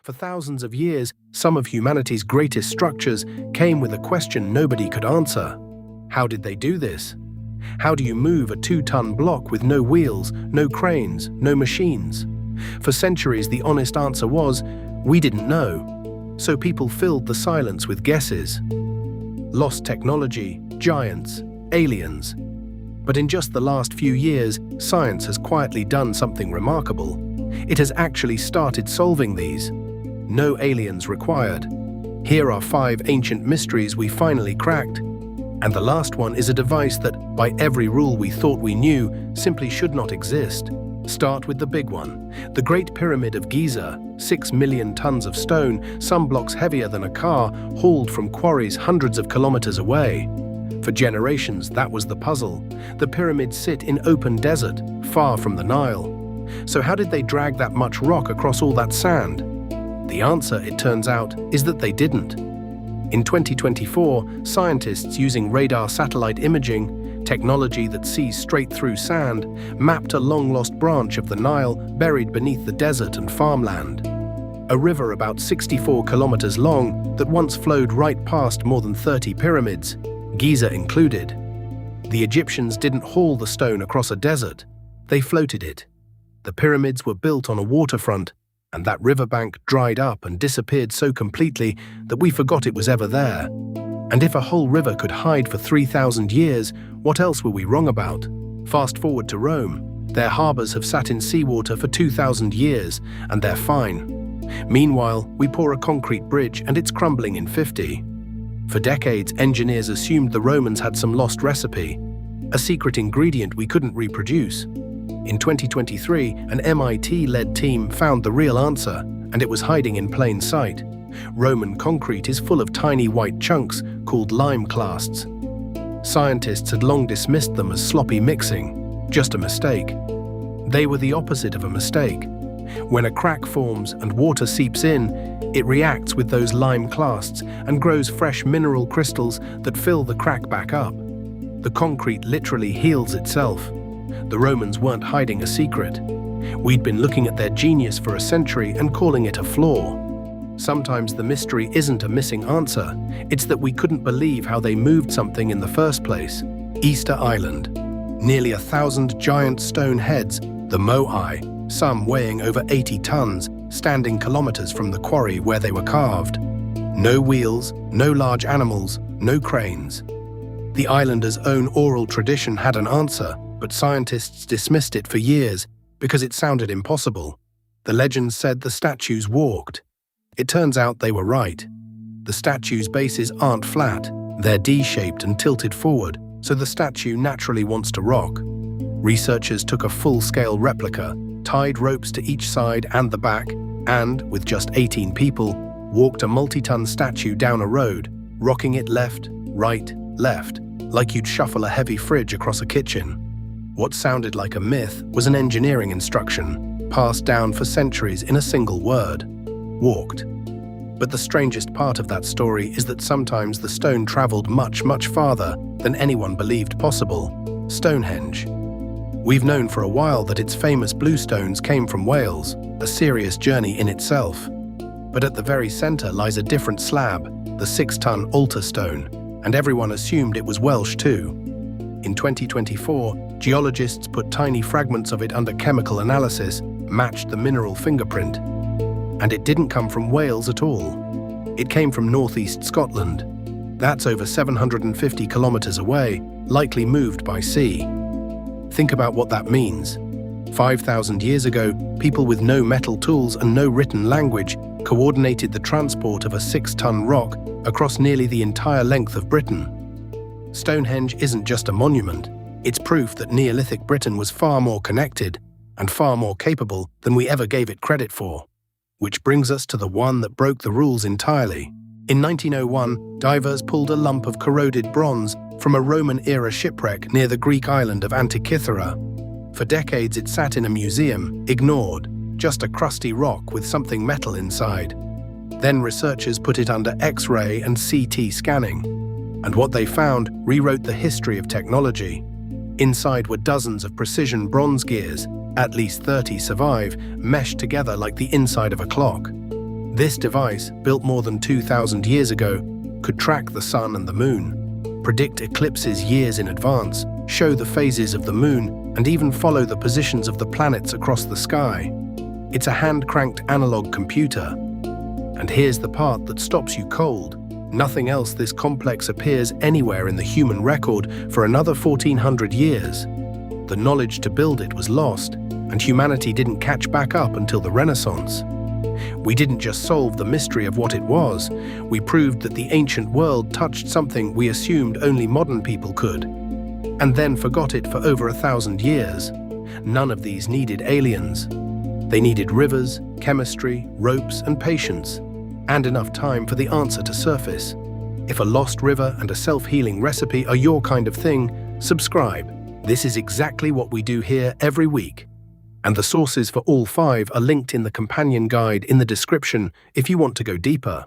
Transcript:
For thousands of years, some of humanity's greatest structures came with a question nobody could answer. How did they do this? How do you move a 2-ton block with no wheels, no cranes, no machines? For centuries, the honest answer was, we didn't know. So people filled the silence with guesses. Lost technology, giants, aliens. But in just the last few years, science has quietly done something remarkable. It has actually started solving these. No aliens required. Here are 5 ancient mysteries we finally cracked. And the last one is a device that, by every rule we thought we knew, simply should not exist. Start with the big one. The Great Pyramid of Giza, 6 million tons of stone, some blocks heavier than a car, hauled from quarries hundreds of kilometers away. For generations, that was the puzzle. The pyramids sit in open desert, far from the Nile. So how did they drag that much rock across all that sand? The answer, it turns out, is that they didn't. In 2024, scientists using radar satellite imaging, technology that sees straight through sand, mapped a long-lost branch of the Nile buried beneath the desert and farmland. A river about 64 kilometers long that once flowed right past more than 30 pyramids, Giza included. The Egyptians didn't haul the stone across a desert, they floated it. The pyramids were built on a waterfront, and that riverbank dried up and disappeared so completely that we forgot it was ever there. And if a whole river could hide for 3,000 years, what else were we wrong about? Fast forward to Rome. Their harbors have sat in seawater for 2,000 years, and they're fine. Meanwhile, we pour a concrete bridge and it's crumbling in 50. For decades, engineers assumed the Romans had some lost recipe, a secret ingredient we couldn't reproduce. In 2023, an MIT-led team found the real answer, and it was hiding in plain sight. Roman concrete is full of tiny white chunks called lime clasts. Scientists had long dismissed them as sloppy mixing, just a mistake. They were the opposite of a mistake. When a crack forms and water seeps in, it reacts with those lime clasts and grows fresh mineral crystals that fill the crack back up. The concrete literally heals itself. The Romans weren't hiding a secret. We'd been looking at their genius for a century and calling it a flaw. Sometimes the mystery isn't a missing answer, it's that we couldn't believe how they moved something in the first place. Easter Island. Nearly 1,000 giant stone heads, the Moai, some weighing over 80 tons, standing kilometers from the quarry where they were carved. No wheels, no large animals, no cranes. The islanders' own oral tradition had an answer, but scientists dismissed it for years because it sounded impossible. The legends said the statues walked. It turns out they were right. The statues' bases aren't flat, they're D-shaped and tilted forward, so the statue naturally wants to rock. Researchers took a full-scale replica, tied ropes to each side and the back, and, with just 18 people, walked a multi-ton statue down a road, rocking it left, right, left, like you'd shuffle a heavy fridge across a kitchen. What sounded like a myth was an engineering instruction, passed down for centuries in a single word: walked. But the strangest part of that story is that sometimes the stone traveled much, much farther than anyone believed possible. Stonehenge. We've known for a while that its famous blue stones came from Wales, a serious journey in itself. But at the very center lies a different slab, the 6-ton altar stone, and everyone assumed it was Welsh too. In 2024, geologists put tiny fragments of it under chemical analysis, matched the mineral fingerprint. And it didn't come from Wales at all. It came from northeast Scotland. That's over 750 kilometers away, likely moved by sea. Think about what that means. 5,000 years ago, people with no metal tools and no written language coordinated the transport of a 6-ton rock across nearly the entire length of Britain. Stonehenge isn't just a monument, it's proof that Neolithic Britain was far more connected and far more capable than we ever gave it credit for. Which brings us to the one that broke the rules entirely. In 1901, divers pulled a lump of corroded bronze from a Roman-era shipwreck near the Greek island of Antikythera. For decades it sat in a museum, ignored, just a crusty rock with something metal inside. Then researchers put it under X-ray and CT scanning. And what they found rewrote the history of technology. Inside were dozens of precision bronze gears, at least 30 survive, meshed together like the inside of a clock. This device, built more than 2,000 years ago, could track the sun and the moon, predict eclipses years in advance, show the phases of the moon, and even follow the positions of the planets across the sky. It's a hand-cranked analog computer. And here's the part that stops you cold. Nothing else this complex appears anywhere in the human record for another 1,400 years. The knowledge to build it was lost, and humanity didn't catch back up until the Renaissance. We didn't just solve the mystery of what it was, we proved that the ancient world touched something we assumed only modern people could, and then forgot it for over 1,000 years. None of these needed aliens. They needed rivers, chemistry, ropes, and patience, and enough time for the answer to surface. If a lost river and a self-healing recipe are your kind of thing, subscribe. This is exactly what we do here every week. And the sources for all 5 are linked in the companion guide in the description if you want to go deeper.